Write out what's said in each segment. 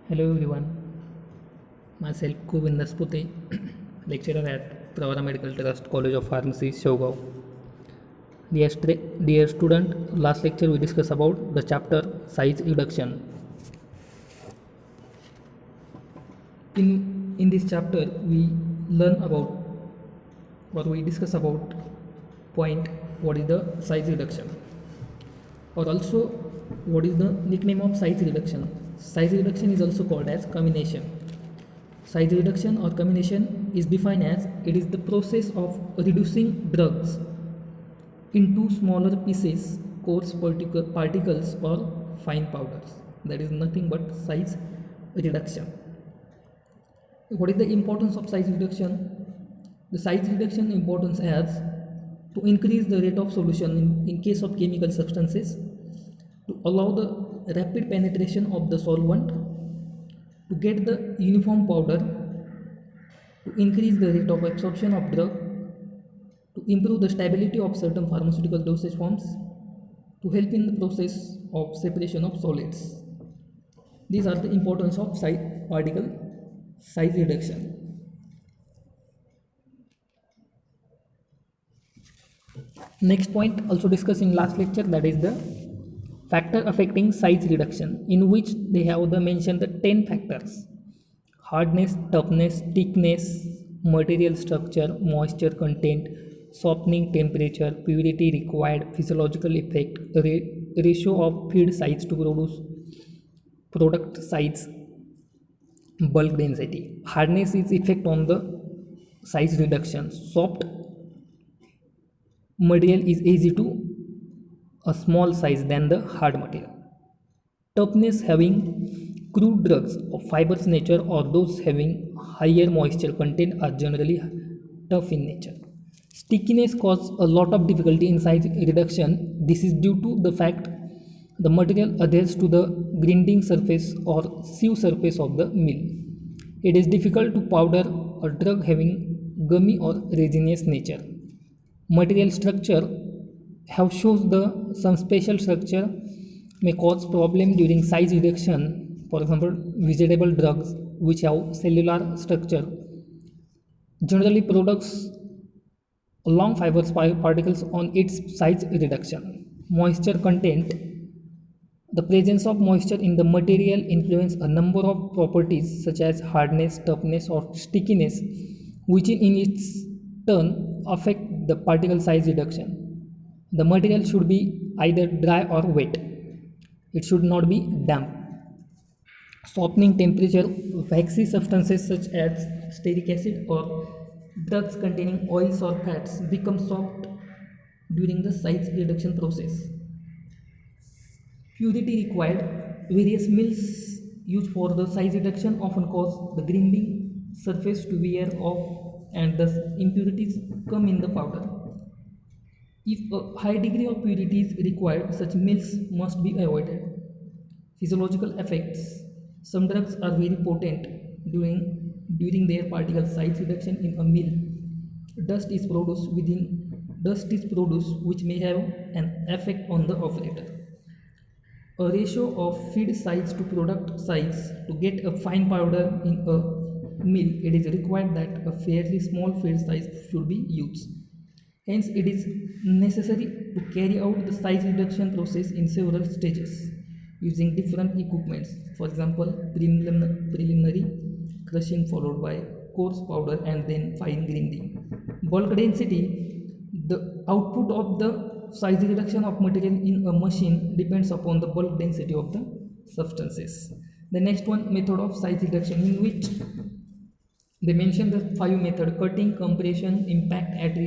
Hello everyone, myself Govind Naspute, lecturer at Pravara Medical Trust College of Pharmacy, Shogao. Dear student, last lecture we discussed about the chapter size reduction. In this chapter we learn about or we discuss about point what is the size reduction or also what is the nickname of size reduction. Size reduction is also called as combination. Size reduction or combination is defined as it is the process of reducing drugs into smaller pieces, coarse particles or fine powders. That is nothing but size reduction. What is the importance of size reduction? The size reduction importance as to increase the rate of solution in case of chemical substances, to allow the rapid penetration of the solvent, to get the uniform powder, to increase the rate of absorption of drug, to improve the stability of certain pharmaceutical dosage forms, to help in the process of separation of solids. These are the importance of particle size reduction. Next point also discussed in last lecture, that is the factor affecting size reduction, in which they have the mentioned the 10 factors: hardness, toughness, thickness, material structure, moisture content, softening temperature, purity required, physiological effect, ratio of feed size to produce product size, bulk density. Hardness is effect on the size reduction. Soft material is easy to a small size than the hard material. Toughness, having crude drugs of fibrous nature or those having higher moisture content are generally tough in nature. Stickiness causes a lot of difficulty in size reduction. This is due to the fact the material adheres to the grinding surface or sieve surface of the mill. It is difficult to powder a drug having gummy or resinous nature. Material structure have shows the some special structure may cause problem during size reduction. For example, vegetable drugs which have cellular structure generally products long fibrous particles on its size reduction. Moisture content, the presence of moisture in the material influence a number of properties such as hardness, toughness or stickiness, which in its turn affect the particle size reduction. The material should be either dry or wet. It should not be damp. Softening temperature, waxy substances such as stearic acid or drugs containing oils or fats become soft during the size reduction process. Purity required, various mills used for the size reduction often cause the grinding surface to wear off and thus impurities come in the powder. If a high degree of purity is required, such mills must be avoided. Physiological effects. Some drugs are very potent during their particle size reduction in a mill. Dust is produced which may have an effect on the operator. A ratio of feed size to product size. To get a fine powder in a mill, it is required that a fairly small feed size should be used. Hence, it is necessary to carry out the size reduction process in several stages using different equipments. For example, preliminary crushing followed by coarse powder and then fine grinding. Bulk density, the output of the size reduction of material in a machine depends upon the bulk density of the substances. The next one, method of size reduction, in which they mention the 5 method: cutting, compression, impact and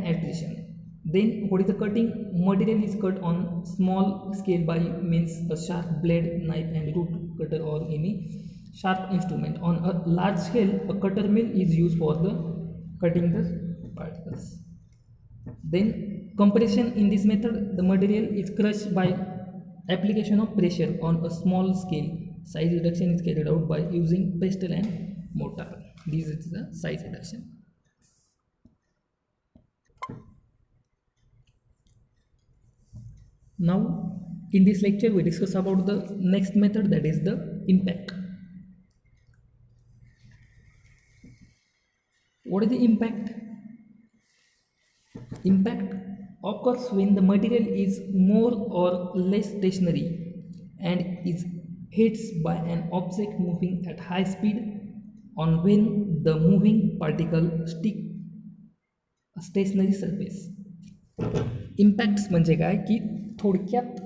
attrition. Then what is the cutting? Material is cut on small scale by means a sharp blade, knife and root cutter or any sharp instrument. On a large scale, a cutter mill is used for the cutting the particles. Then compression, in this method the material is crushed by application of pressure on a small scale. Size reduction is carried out by using pestle and mortar. This is the size reduction. Now In this lecture, we discuss about the next method, that is the impact. What is the impact? Impact occurs when the material is more or less stationary and is hit by an object moving at high speed on when the moving particle stick a stationary surface. Impacts म्हणजे काय की थोडक्यात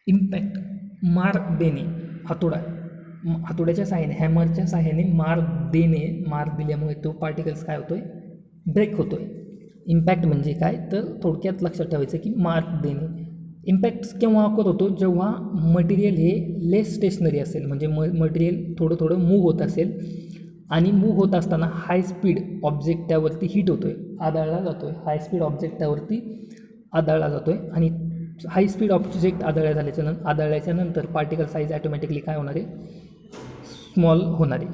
impact मार देणे, हातोड्याच्या साहाय्याने, हॅमरच्या साहाय्याने मार दिल्यामुळे तो पार्टिकल्स काय होतोय, ब्रेक होतोय. इम्पॅक्ट म्हणजे काय तर थोडक्यात लक्षात ठेवायचं की मार देणे. इम्पॅक्ट केव्हा ऑकर होतो, जेव्हा मटेरियल हे लेस स्टेशनरी असेल, म्हणजे मटेरियल थोडं मूव्ह होत असेल आणि मूव्ह होत असताना हाय स्पीड ऑब्जेक्ट त्यावरती हिट होतो आहे, आदळला जातो आहे. हाय स्पीड ऑब्जेक्ट त्यावरती आदळला जातो आहे आणि हाय स्पीड ऑब्जेक्ट आदळल्याच्या नंतर पार्टिकल साईज ॲटोमॅटिकली काय होणार आहे, स्मॉल होणार आहे.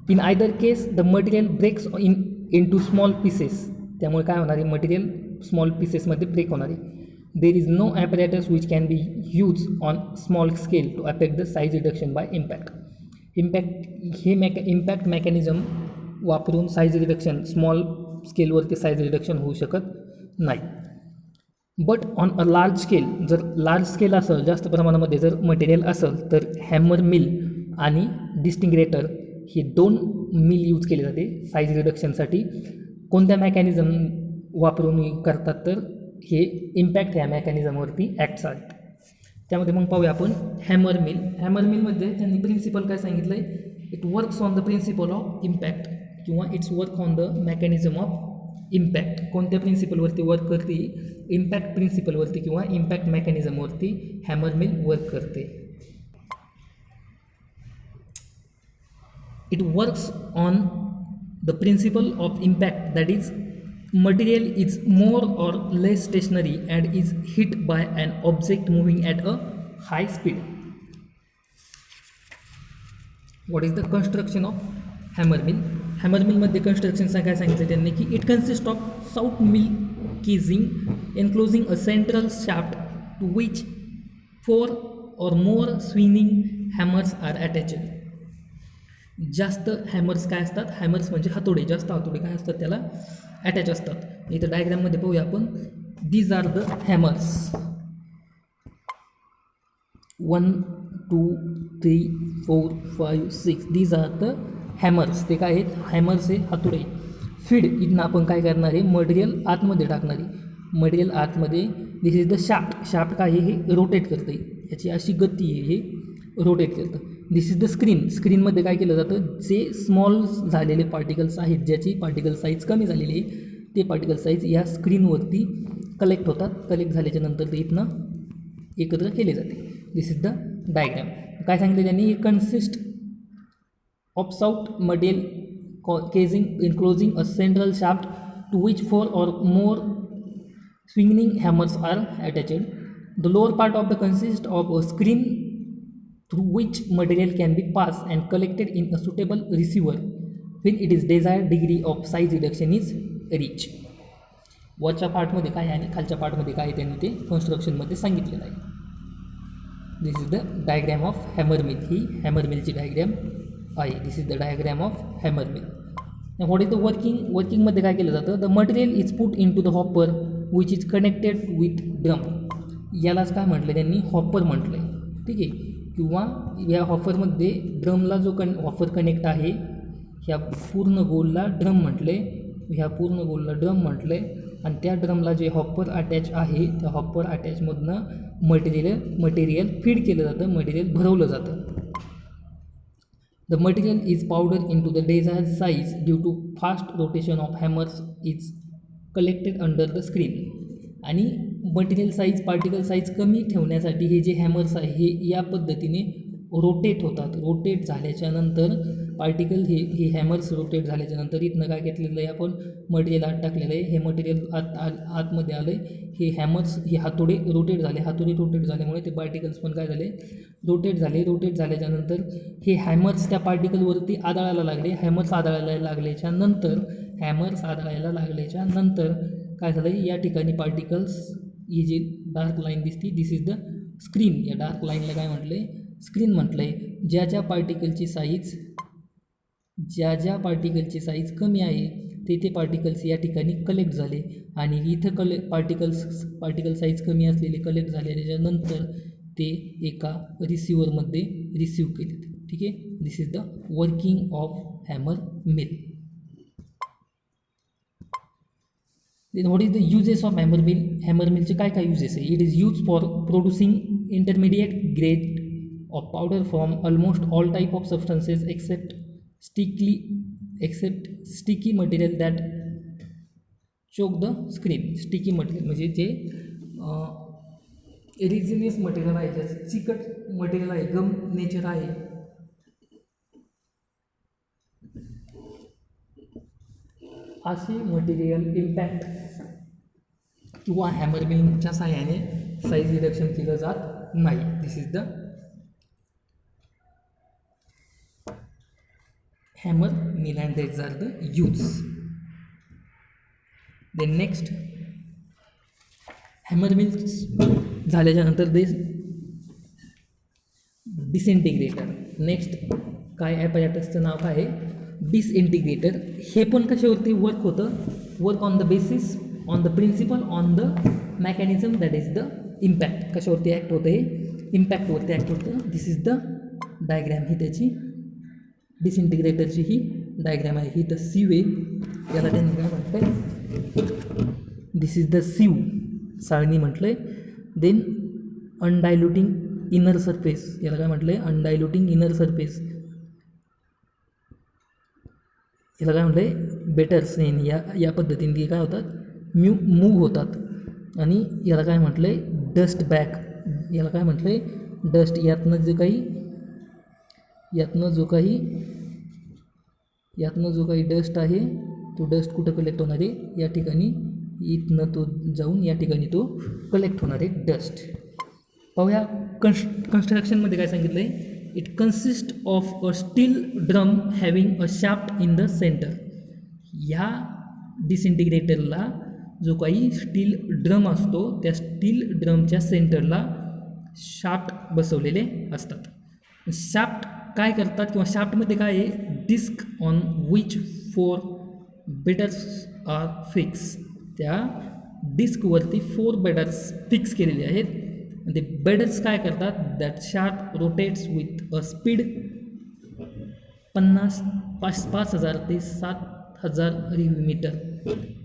In either case the material breaks into small pieces, त्यामुळे काय होणार आहे, मटेरियल स्मॉल पीसेसमध्ये ब्रेक होणार आहे. There is no apparatus which can be use on small scale to affect the size reduction by impact. Impact mechanism वापरून size reduction, small स्केलवरती size reduction होऊ शकत नाही. But on a large scale, जर large scale असेल, जास्त प्रमाणामध्ये जर मटेरियल असेल, तर हॅमर मिल आणि डिस्टिंग्रेटर हे 2 मिल यूज केले जाते साईज रिडक्शनसाठी. कोणत्या मेकॅनिझम वापरून करतात, तर हे इम्पॅक्ट ह्या मेकॅनिझमवरती ॲक्ट आहेत. त्यामध्ये मग पाहूया आपण हॅमर मिल. हॅमर मिलमध्ये त्यांनी प्रिन्सिपल काय सांगितलं आहे, it works on the principle of impact किंवा it's work on the mechanism of impact. कोणत्या प्रिन्सिपलवरती वर्क करते, इम्पॅक्ट प्रिन्सिपलवरती किंवा इम्पॅक्ट मेकॅनिझमवरती हॅमर मिल वर्क करते. It works on the principle of impact, that is material is more or less stationary and is hit by an object moving at a high speed. What is the construction of hammer mill? Hammer mill मध्ये construction काय सांगितलं त्यांनी की it consists of south mill casing enclosing a central shaft to which 4 or more swinging hammers are attached. जास्त hammers काय असतात, hammers म्हणजे हातोडे, जास्त हातोडे काय असतात त्याला अटॅच असतात. इथं डायग्राममध्ये पाहूया आपण. These are the hammers, 1 2 3 4 5 6. These are the hammers. ते काय आहेत, हॅमर्स हे हातोडे. फीड, इथनं आपण काय करणार आहे, मटेरियल आतमध्ये टाकणारी, मटेरियल आतमध्ये. दिस इज द शाफ्ट काय हे रोटेट करतं, याची अशी गती आहे, हे रोटेट करतं. दिस इज द स्क्रीनमध्ये काय केलं जातं, जे स्मॉल झालेले पार्टिकल्स आहेत, ज्याची पार्टिकल साईज कमी झालेली आहे, ते पार्टिकल साईज या स्क्रीनवरती कलेक्ट होतात. कलेक्ट झाल्याच्या नंतर ते इथनं एकत्र केले जाते. This is the diagram. काय सांगितलं त्यांनी, consist of stout material casing enclosing a central shaft to which 4 or more swinging hammers are attached. The lower part of the consist of a screen through which material can be passed and collected in a suitable receiver when it is desired degree of size reduction is reached. वरच्या पार्टमध्ये काय आहे आणि खालच्या पार्टमध्ये काय आहे त्यांनी ते कन्स्ट्रक्शनमध्ये सांगितलेलं आहे. This is the diagram of hammer mill. ही हॅमर मिलची डायग्रॅम आहे. This is the diagram of hammer mill. What is the वर्किंगमध्ये काय केलं जातं, the material is put into the hopper which is connected with drum. यालाच काय म्हटलं त्यांनी, हॉपर म्हटलं आहे. ठीक आहे. किंवा या हॉफरमध्ये ड्रमला जो हॉफर कनेक्ट आहे, ह्या पूर्ण गोलला ड्रम म्हटले, ह्या पूर्ण गोलला ड्रम म्हटले, आणि त्या ड्रमला जे हॉपर अटॅच आहे, त्या हॉपर अटॅचमधनं मटेरियल फीड केलं जातं, मटेरियल भरवलं जातं. The material is powder into the desired size due to fast rotation of hammers is collected under the screen. आणि मटेरियल साईज, पार्टिकल साईज कमी ठेवण्यासाठी हे जे हॅमर्स आहे हे या पद्धतीने रोटेट होतात. रोटेट झाल्याच्या नंतर पार्टिकल हे हॅमर्स रोटेट झाल्याच्या नंतर इथनं काय घेतलेलं आहे, आपण मटेरियल आत टाकलेलं आहे, हे मटेरियल आतमध्ये आलं आहे, हे हॅमर्स, हे हातोडे रोटेट झाले, हातोडे रोटेट झाल्यामुळे ते पार्टिकल्स पण काय झाले, रोटेट झाले. रोटेट झाल्याच्या नंतर हे हॅमर्स त्या पार्टिकलवरती आदळायला लागले. हॅमर्स आदळायला लागल्याच्या नंतर काय झालं, या ठिकाणी पार्टिकल्स ही जी डार्क लाईन दिसती दिस इज द स्क्रीन. या डार्क लाईनला काय म्हटलं आहे, स्क्रीन म्हटलं आहे. ज्या ज्या पार्टिकलची साईज कमी आहे ते पार्टिकल्स या ठिकाणी कलेक्ट झाले आणि इथं पार्टिकल साईज कमी असलेले कलेक्ट झाले. त्याच्यानंतर ते एका रिसिव्हरमध्ये रिसीव्ह केले. ठीक आहे, this is the working of hammer mill. Then what is the uses of hammer mill. Hammer मिलचे काय काय युजेस आहे. It is use for producing intermediate grade of powder from almost all type of substances except sticky material that choke the screen. Sticky material म्हणजे जे रिझिनियस material आहे, ज्याचं चिकट material आहे, गम नेचर आहे, असे मटेरियल इम्पॅक्ट किंवा हॅमर मिलच्या साहाय्याने साईज रिडक्शन केलं जात नाही. This is the hammer mill and that's are the use. Then next hammer mill झाल्याच्यानंतर डिसइंटिग्रेटर. नेक्स्ट काय ॲपॅरेटसचं नाव काय आहे, डिसइंटिग्रेटर. हे पण कशावरती वर्क होतं, work on the basis on the principle on the mechanism that is the impact. कशावरती act होतं, हे इम्पॅक्टवरती ॲक्ट होतं. दिस इज द डायग्रॅम, ही त्याची डिसइंटिग्रेटरची ही डायग्रॅम आहे. ही द सीव आहे, याला त्यांनी काय म्हटलं आहे, दिस इज द सीव, साळणी म्हटलं आहे. देन अनडायल्युटिंग इनर सरफेस, याला काय म्हटलं आहे, अनडायल्युटिंग इनर सरफेस. याला काय म्हटलं आहे, बेटर्स. या पद्धतीने काय होतात, मूव्ह होतात. आणि याला काय म्हटलं आहे, डस्ट बॅक. याला काय म्हटलं आहे, डस्ट. यातनं जो काही डस्ट आहे तो डस्ट कुठं कलेक्ट होणार आहे, या ठिकाणी. इथनं तो जाऊन या ठिकाणी तो कलेक्ट होणार आहे डस्ट. पाहूया कन्स्ट्रक्शनमध्ये काय सांगितलं आहे. It consist of a steel drum having a shaft in the centre. ह्या डिसइंटिग्रेटरला जो काही स्टील ड्रम असतो त्या स्टील ड्रमच्या सेंटरला शाफ्ट बसवलेले असतात. शाफ्ट काय करतात किंवा शाफ्टमध्ये काय आहे, disc on which 4 beaters are fix. त्या डिस्कवरती 4 बेडर्स फिक्स केलेले आहेत. ते बेडर्स काय करतात, that shaft rotates with a speed 5,000 ते 7,000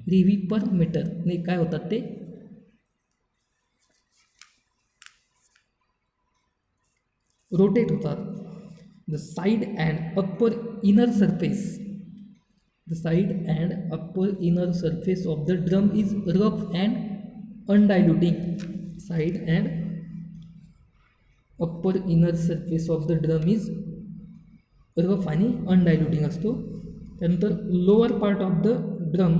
रिव्ही पर मीटर ने काय होतात ते रोटेट होतात. The side and upper inner surface of the drum is rough and undiluting. Side and upper inner surface of the drum is rough आणि undiluting असतो. त्यानंतर lower part of the drum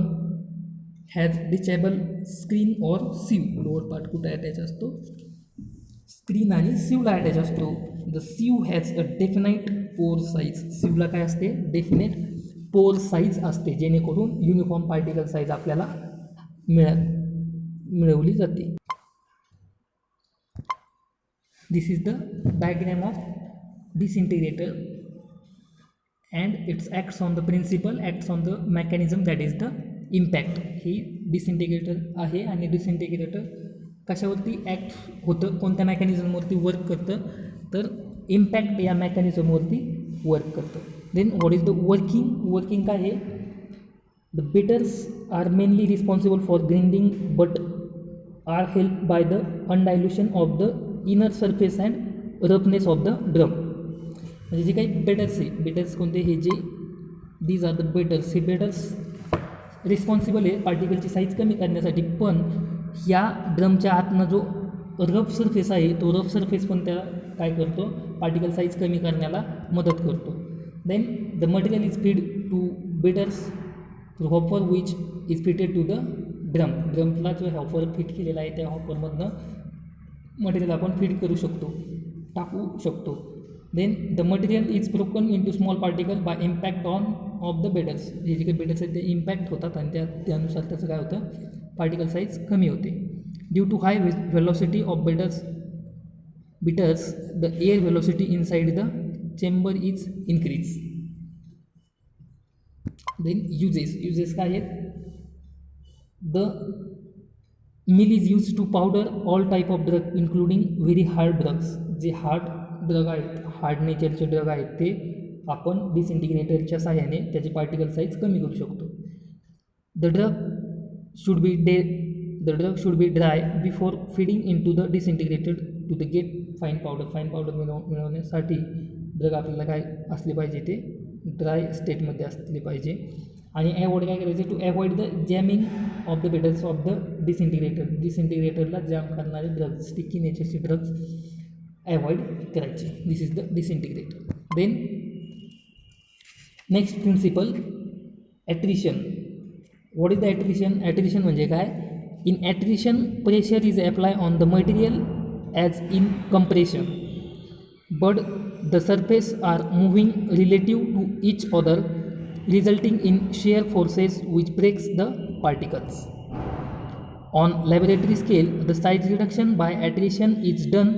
has detachable screen or sieve. lower part कुठे attach असतो, screen आणि सिवला attach असतो. The sieve has a definite pore size. सिवला काय असते, डेफिनेट पोर साईज असते, जेणेकरून युनिफॉर्म पार्टिकल साईज आपल्याला मिळवली जाते. This is the diagram of disintegrator and it's acts on the principle, acts on the mechanism that is the impact. ही डिसइंटिग्रेटर आहे आणि डिसइंटिग्रेटर कशावरती ॲक्ट होतं, कोणत्या मेकॅनिझमवरती वर्क करतं, तर इम्पॅक्ट या मेकॅनिझमवरती वर्क करतं. Then what is the working काय आहे, the beaters are mainly responsible for grinding but are help by the undulation of the inner surface and roughness of the drum. म्हणजे जे काही बेटर्स आहे, बेटर्स कोणते, हे जे दीज आर द बेटर्स. हे बेटर्स रिस्पॉन्सिबल आहे पार्टिकलची साईज कमी करण्यासाठी, पण ह्या ड्रमच्या आतनं जो रफ सरफेस आहे तो रफ सरफेस पण त्या काय करतो, पार्टिकल साईज कमी करण्याला मदत करतो. Then the material is feed to beaters through hopper which is fitted to the drum. ड्रमला जो हॉपर फिट केलेला आहे त्या हॉपरमधनं मटेरियल आपण फीड करू शकतो, टाकू शकतो. Then the material is broken into small particle by impact of the beaters. हे जे काही बेडर्स आहेत ते इम्पॅक्ट होतात आणि त्यानुसार त्याचं काय होतं, पार्टिकल साईज कमी होते. Due to high velocity of bitters, the air velocity inside the chamber is increased. Then uses काय आहेत? The mill is used to powder all type of drug including very hard drugs. जे hard drug आहेत, hard नेचरचे drug आहेत, ते आपण डिसइंटिग्रेटरच्या साहाय्याने त्याची particle size कमी करू शकतो. The drug should be dry before feeding into the disintegrated to the get fine powder मिळवण्यासाठी ड्रग आपल्याला काय असले पाहिजे, ते ड्राय स्टेटमध्ये असले पाहिजे. आणि ॲवॉइड काय करायचं, to avoid the jamming of the beaters of the डिसइंटिग्रेटरला जॅम करणारे ड्रग्स, स्टिकी नेचरचे ड्रग्स ॲवॉइड करायचे. This is the disintegrator. Then next principle, attrition. What is the attrition? Attrition म्हणजे काय? In attrition pressure is apply on the material as in compression, but the surface are moving relative to each other, resulting in shear forces which breaks the particles. On laboratory scale, the size reduction by attrition is done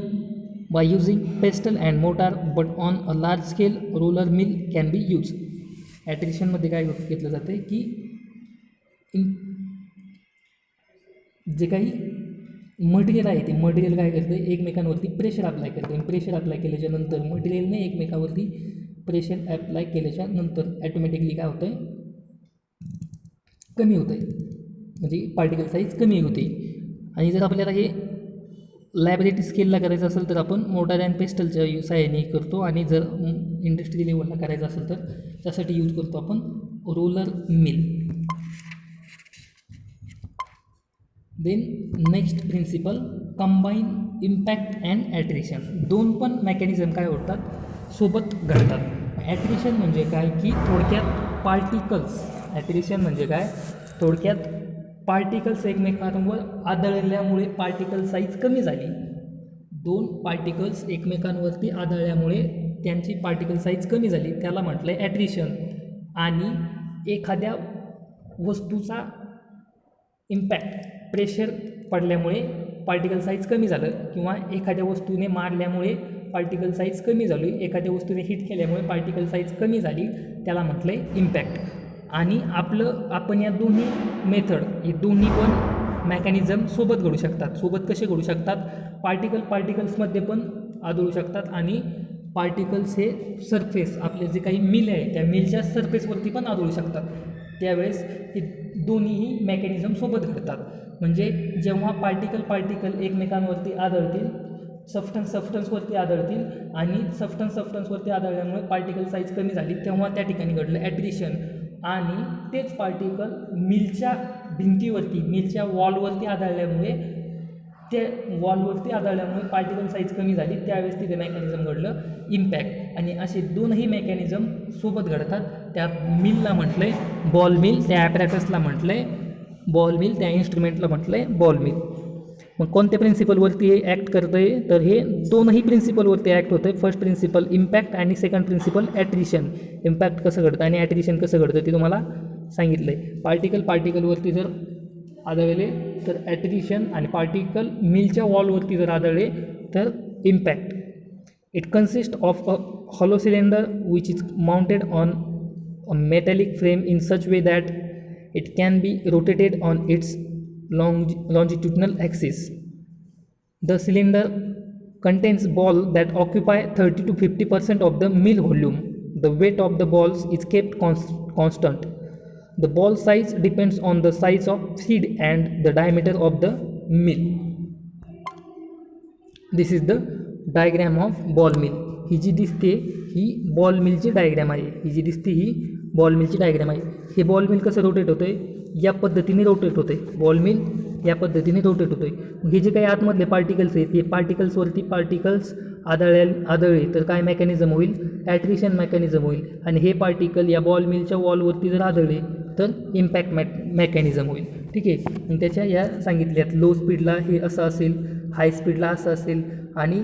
by using pestle and mortar, but on a large scale, roller mill can be used. ॲट्रिशनमध्ये काय घेतलं जातं की जे काही material आहे ते material काय करतं, एकमेकांवरती प्रेशर अप्लाय करते. आणि प्रेशर अप्लाय केल्याच्या नंतर मटेरियलने एकमेकावरती प्रेशर अप्लाय केल्याच्या नंतर ॲटोमॅटिकली काय होतं आहे, कमी होतं आहे, म्हणजे पार्टिकल साईज कमी होते. आणि जर आपल्याला हे लॅबोरेटरी स्केलला करायचं असेल तर आपण मोटार अँड पेस्टलच्या सहाय्याने करतो. आणि जर इंडस्ट्री लेवलला करायचं असेल तर त्यासाठी यूज करतो आपण roller mill. Then next principle, combine impact and attrition. दोन पण मेकॅनिझम काय होतात, सोबत घडतात. ॲट्रिशन म्हणजे काय की थोडक्यात पार्टिकल्स, ॲट्रिशन म्हणजे काय, थोडक्यात पार्टिकल्स एकमेकांवर आदळल्यामुळे पार्टिकल साईज कमी झाली. दोन पार्टिकल्स एकमेकांवरती आदळल्यामुळे त्यांची पार्टिकल साईज कमी झाली, त्याला म्हटलं आहे ॲट्रिशन. आणि एखाद्या वस्तूचा इम्पॅक्ट, प्रेशर पडल्यामुळे पार्टिकल साईज कमी झालं, किंवा एखाद्या वस्तूने मारल्यामुळे पार्टिकल साईज कमी झाली, एखाद्या वस्तूने हिट केल्यामुळे पार्टिकल साईज कमी झाली, त्याला म्हटलं आहे इम्पॅक्ट. आणि आपण या दोन्ही मेथड, हे दोन्ही पण मेकॅनिझम सोबत घडू शकतात. सोबत कसे घडू शकतात, पार्टिकल्समध्ये पण आदळू शकतात, आणि पार्टिकल्स हे सरफेस, आपले जे काही मिल आहे त्या मिलच्या सरफेसवरती पण आदळू शकतात. त्यावेळेस हे दोन्हीही मेकॅनिझम सोबत घडतात. म्हणजे जेव्हा पार्टिकल एकमेकांवरती आदळतील, सबस्टन्सवरती आदळतील, आणि सबस्टन्सवरती आदळल्यामुळे पार्टिकल साईज कमी झाली, तेव्हा त्या ठिकाणी घडलं ॲट्रिशन. आणि तेच पार्टिकल मिलच्या भिंतीवरती, मिलच्या वॉलवरती आदळल्यामुळे पार्टिकल साईज कमी झाली, त्यावेळेस तिथे मेकॅनिझम घडलं इम्पॅक्ट. आणि असे दोनही मेकॅनिझम सोबत घडतात. त्या मिलला म्हटलं आहे बॉल मिल, त्या ॲपॅरेटसला म्हटलं आहे बॉल मिल, त्या इन्स्ट्रुमेंटला म्हटलं आहे बॉल मिल. मग कोणत्या प्रिन्सिपलवरती हे ॲक्ट करतं आहे, तर हे दोनही प्रिन्सिपलवरती ॲक्ट होतं आहे. फर्स्ट प्रिन्सिपल इम्पॅक्ट आणि सेकंड प्रिन्सिपल ॲट्रिशन. इम्पॅक्ट कसं घडतं आणि ॲट्रिशन कसं घडतं ते तुम्हाला सांगितलं आहे. पार्टिकलवरती जर आदळले तर ॲट्रिशन, आणि पार्टिकल मिलच्या वॉलवरती जर आदळले तर impact. It consist of a hollow cylinder which is mounted on a metallic frame in such way that it can be rotated on it's longitudinal axis. The cylinder contains balls that occupy 30 to 50% of the mill volume. The weight of the balls is kept constant. The ball size depends on the size of feed and the diameter of the mill. This is the diagram of ball mill. ही जी दिसते ही ball मिलची diagram आहे. ही ball मिलची diagram आहे. हे ball mill कसं rotate होतं आहे, या पद्धतीने rotate होतं आहे. बॉल मिल या पद्धतीने रोटेट होतं आहे. हे जे काही आतमधले पार्टिकल्स आहेत, हे पार्टिकल्स आदळले तर काय मेकॅनिझम होईल, ॲट्रिशन मेकॅनिझम होईल. आणि हे पार्टिकल या बॉल मिलच्या वॉलवरती जर आदळले तर इम्पॅक्ट मेकॅनिझम होईल. ठीक आहे. मग त्याच्या या सांगितल्यात लो स्पीडला हे असं असेल, हाय स्पीडला असं असेल, आणि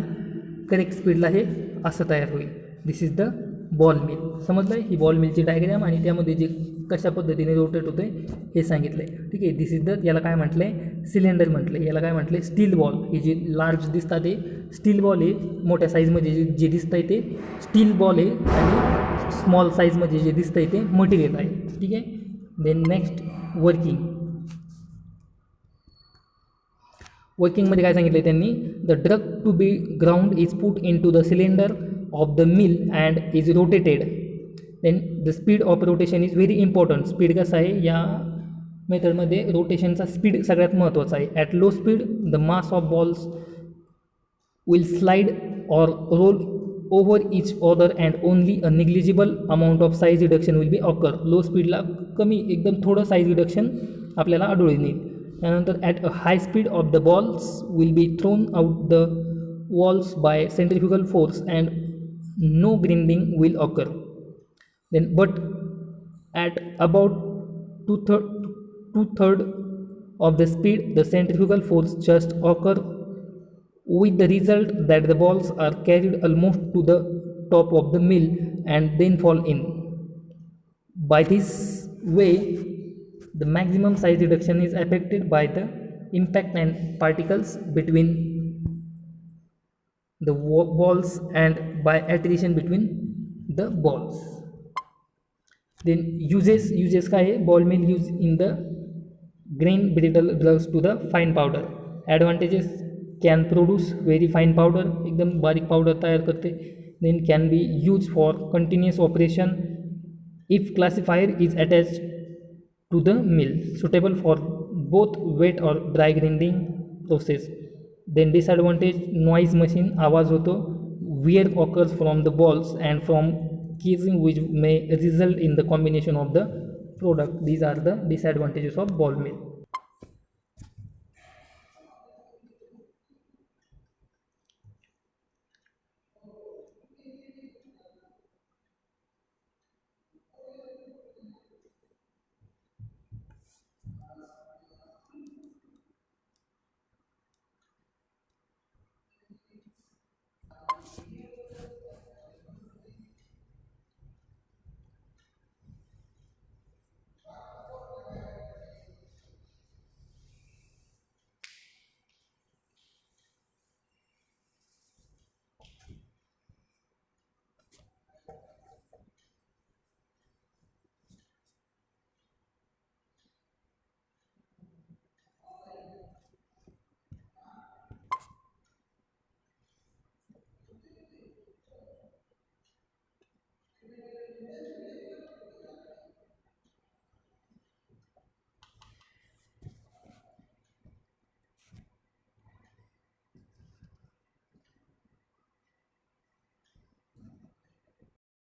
करेक्ट स्पीडला हे असं तयार होईल. दिस इज द बॉल मिल. समजलं आहे, ही बॉल मिलची डायग्राम आणि त्यामध्ये जे कशा पद्धतीने रोटेट होतं आहे हे सांगितलं आहे. ठीक आहे, दिस इज द, याला काय म्हटलं आहे, सिलेंडर म्हटलं आहे. याला काय म्हटलं आहे, स्टील बॉल. हे जे लार्ज दिसतात ते स्टील बॉल आहे. मोठ्या साईजमध्ये जे दिसतं आहे ते स्टील बॉल आहे आणि स्मॉल साईजमध्ये जे दिसतं आहे ते मटेरियल आहे. ठीक आहे. देन नेक्स्ट वर्किंगमध्ये काय सांगितलं आहे त्यांनी, the drug to be ground is put into the cylinder of the mill and is rotated. Then the speed of rotation is very important. Speed कसं आहे या मेथडमध्ये, रोटेशनचा स्पीड सगळ्यात महत्त्वाचा आहे. At low speed the mass of balls will slide or roll over each other and only a negligible amount of size reduction will be occur. Low स्पीडला कमी, एकदम थोडं साईज रिडक्शन आपल्याला आढळून येईल. त्यानंतर at a high speed of the balls will be thrown out the walls by centrifugal force and no grinding will occur. Then but at about two third of the speed the centrifugal force just occur, with the result that the balls are carried almost to the top of the mill and then fall in. By this way the maximum size reduction is affected by the impact and particles between the balls and by attrition between the balls. Then uses काय आहे, ball mill use in the grain brittle drugs to the fine powder. Advantages, can produce very fine powder, एकदम बारीक powder तयार करते. Then can be used for continuous operation if classifier is attached to the mill, suitable for both wet or dry grinding process. Then disadvantage, noise machine, आवाज होतो. Wear occurs from the balls and from casing which may result in the combination of the product. These are the disadvantages of ball mill.